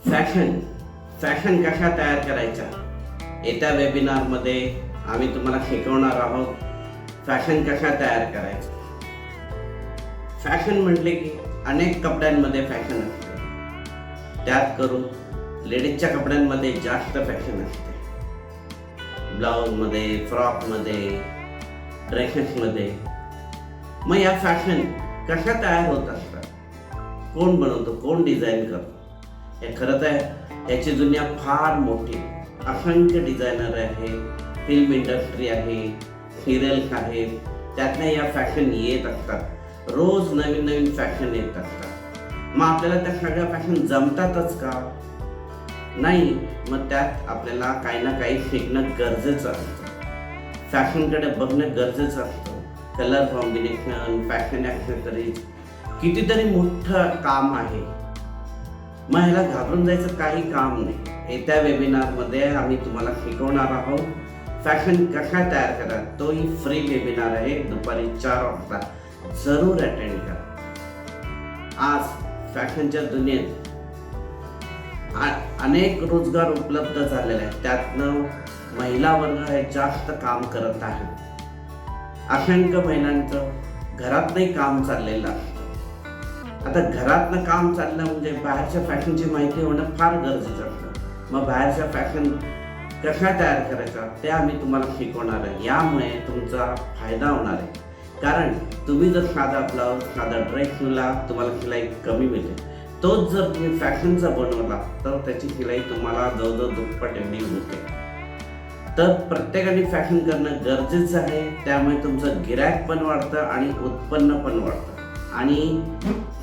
Fashion fashion कशा तयार करायच्या येत्या वेबिनारमध्ये आम्ही तुम्हाला शिकवणार आहोत. फॅशन कशा तयार करायचं. फॅशन म्हटले की अनेक कपड्यांमध्ये फॅशन असते. त्यात करून लेडीजच्या कपड्यांमध्ये जास्त फॅशन असते. ब्लाऊजमध्ये, फ्रॉकमध्ये, ड्रेसेसमध्ये. मग या फॅशन कशा तयार होत असतात, कोण बनवतो, कोण डिझाईन करतो. हे खरं तर याची दुनिया फार मोठी. असंख्य डिझायनर आहे, फिल्म इंडस्ट्री आहे, सिरियल्स आहेत, त्यातनं या फॅशन येत असतात. रोज नवीन नवीन फॅशन येत असतात. मग आपल्याला त्या सगळ्या फॅशन जमतातच का? नाही. मग त्यात आपल्याला काही ना काही शिकणं गरजेचं असतं. फॅशनकडे बघणं गरजेचं असतं. कलर कॉम्बिनेशन, फॅशन ॲक्सेसरीज, कितीतरी मोठं काम आहे. मग ह्याला घाबरून जायचं काही काम नाही. येत्या वेबिनारमध्ये आम्ही तुम्हाला शिकवणार आहोत फॅशन कशा तयार करा. तोही फ्री वेबिनार आहे. दुपारी 4 वाजता जरूर अटेंड करा. आज फॅशनच्या दुनियेत अनेक रोजगार उपलब्ध झालेले आहेत. त्यातनं महिला वर्ग हे जास्त काम करत आहेत. असंख्य महिलांचं घरातनंही काम चाललेलं असतं. आता घरातनं काम चाललं म्हणजे बाहेरच्या फॅशनची माहिती होणं फार गरजेचं असतं. मग बाहेरच्या फॅशन कशा तयार करायचा ते आम्ही तुम्हाला शिकवणार आहे. यामुळे तुमचा फायदा होणार आहे. कारण तुम्ही जर साधा ब्लाऊज, साधा ड्रेस शिवला, तुम्हाला शिलाई कमी मिळते. तोच जर तुम्ही फॅशनचा बनवला तर त्याची शिलाई तुम्हाला जवळजवळ दुप्पट एवढी होते. तर प्रत्येकाने फॅशन करणं गरजेचं आहे. त्यामुळे तुमचं गिराईक पण वाढतं आणि उत्पन्न पण वाढतं. आणि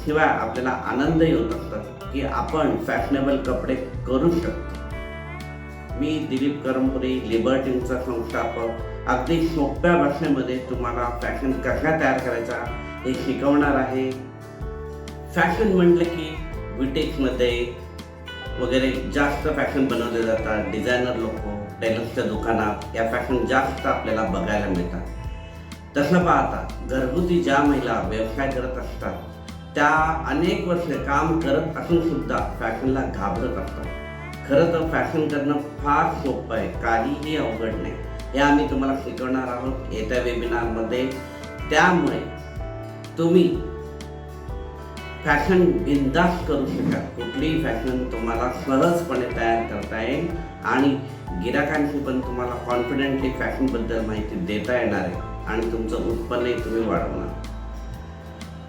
शिवाय आपल्याला आनंदही होत असतात की आपण फॅशनेबल कपडे करू शकतो. मी दिलीप करंपुरी, लिबर्टीचा संस्थापक, अगदी सोप्या भाषेमध्ये तुम्हाला फॅशन कशा तयार करायचा हे शिकवणार आहे. फॅशन म्हटलं की बुटीक्समध्ये वगैरे जास्त फॅशन बनवले जातात. डिझायनर लोक, टेलर्सच्या दुकानात या फॅशन जास्त आपल्याला बघायला मिळतात. तसं पाहता घरगुती ज्या महिला व्यवसाय करत असतात त्या अनेक वर्षे काम करत असून सुद्धा फॅशनला घाबरत असतात. खरं तर फॅशन करणं फार सोपं आहे, काहीही अवघड नाही. हे आम्ही तुम्हाला शिकवणार आहोत येत्या वेबिनारमध्ये. त्यामुळे तुम्ही फॅशन बिनधास्त करू शकाल. कुठलीही फॅशन तुम्हाला सहजपणे तयार करता येईल आणि गिराकांशी पण तुम्हाला कॉन्फिडेंटली फॅशनबद्दल माहिती देता येणार आहे आणि तुमचं उत्पन्नही तुम्ही वाढवणार.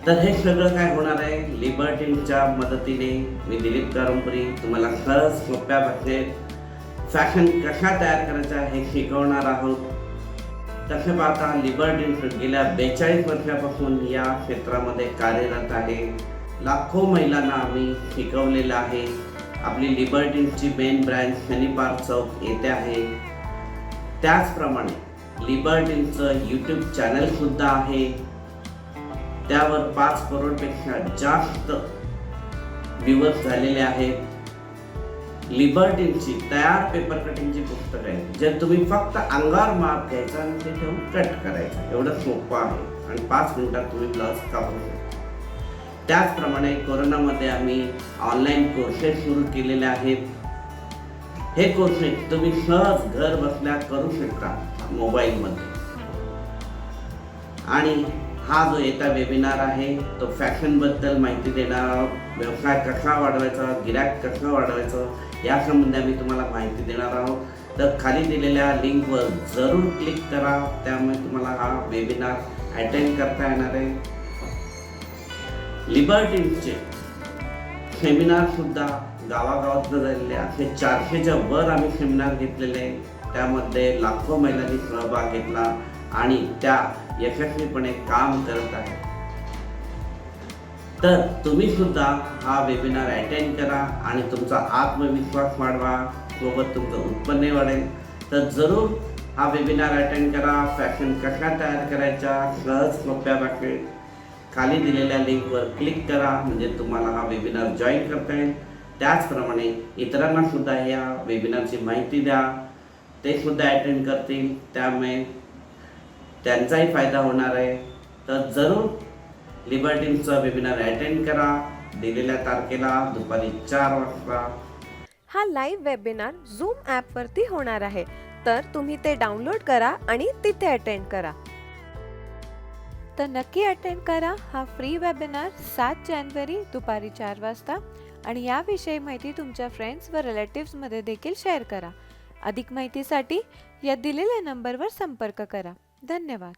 तर हे सगळं काय होणार आहे लिबर्टीच्या मदतीने. मी दिलीप करंपुरी तुम्हाला सहज सोप्या भाषेत फॅशन कशा तयार करायचा हे शिकवणार आहोत. तसं पाहता लिबर्टी गेल्या 42 वर्षापासून या क्षेत्रामध्ये कार्यरत आहे. लाखो महिलांना आम्ही शिकवलेलं आहे. आपली लिबर्टीची मेन ब्रँच शनी पार्क चौक येथे आहे. त्याचप्रमाणे लिबर्टीचं यूट्यूब चॅनलसुद्धा आहे. त्यावर 5 करोडपेक्षा जास्त व्ह्यूअर्स झालेले आहेत. लिबर्टीची तयार पेपर कटिंगची पुस्तकं आहेत, जे तुम्ही फक्त अंगावर मार्क घ्यायचा आणि ते ठेवून कट करायचं. एवढं सोपं आहे आणि 5 मिनिटात तुम्ही ब्लाउज कापू शकता. त्याचप्रमाणे कोरोनामध्ये आम्ही ऑनलाईन कोर्सेस सुरू केलेले आहेत. हे कोर्सेस तुम्ही सहज घर बसल्या करू शकता मोबाईलमध्ये. आणि हा जो येता वेबिनार आहे तो फॅशनबद्दल माहिती देणार आहोत. व्यवसाय कसा वाढवायचा, गिराईक कसं वाढवायचं या संबंधी आम्ही तुम्हाला माहिती देणार आहोत. तर खाली दिलेल्या लिंकवर जरूर क्लिक करा. त्यामुळे तुम्हाला हा वेबिनार अटेंड करता येणार आहे. लिबर्टीचे सेमिनारसुद्धा गावागावातनं झालेले असे 400च्या वर आम्ही सेमिनार घेतलेले आहे. त्यामध्ये लाखो महिलांनी सहभाग घेतला आणि त्या यशस्वीपणे काम करत आहेत. तर तुम्ही सुद्धा हा वेबिनार अटेंड करा आणि तुमचा आत्मविश्वास वाढवा, सोबत तुमचं उत्पन्न वाढेल. तर जरूर हा वेबिनार अटेंड करा. फॅशन कशा तयार करायच्या सहज सोप्या भाषेत खाली दिलेल्या लिंकवर क्लिक करा, म्हणजे तुम्हाला हा वेबिनार जॉईन करता येईल. त्याचप्रमाणे इतरांना सुद्धा या वेबिनारची माहिती द्या, ते सुद्धा अटेंड करतील. त्यामुळे त्यांचाही फायदा होणार आहे. तर जरूर लिबर्टीचा वेबिनार अटेंड करा. दिलेल्या तारखेला दुपारी 4 वाजता हा लाईव्ह वेबिनार झूम ॲपवरती होणार आहे, तर तुम्ही ते डाउनलोड करा आणि तिथे अटेंड करा. तर नक्की अटेंड करा हा फ्री वेबिनार 7 जानेवारी दुपारी 4 वाजता आणि याविषयी माहिती तुमच्या फ्रेंड्स व रिलेटिव्समध्ये देखील शेअर करा. अधिक माहितीसाठी या दिलेल्या नंबरवर संपर्क करा. धन्यवाद.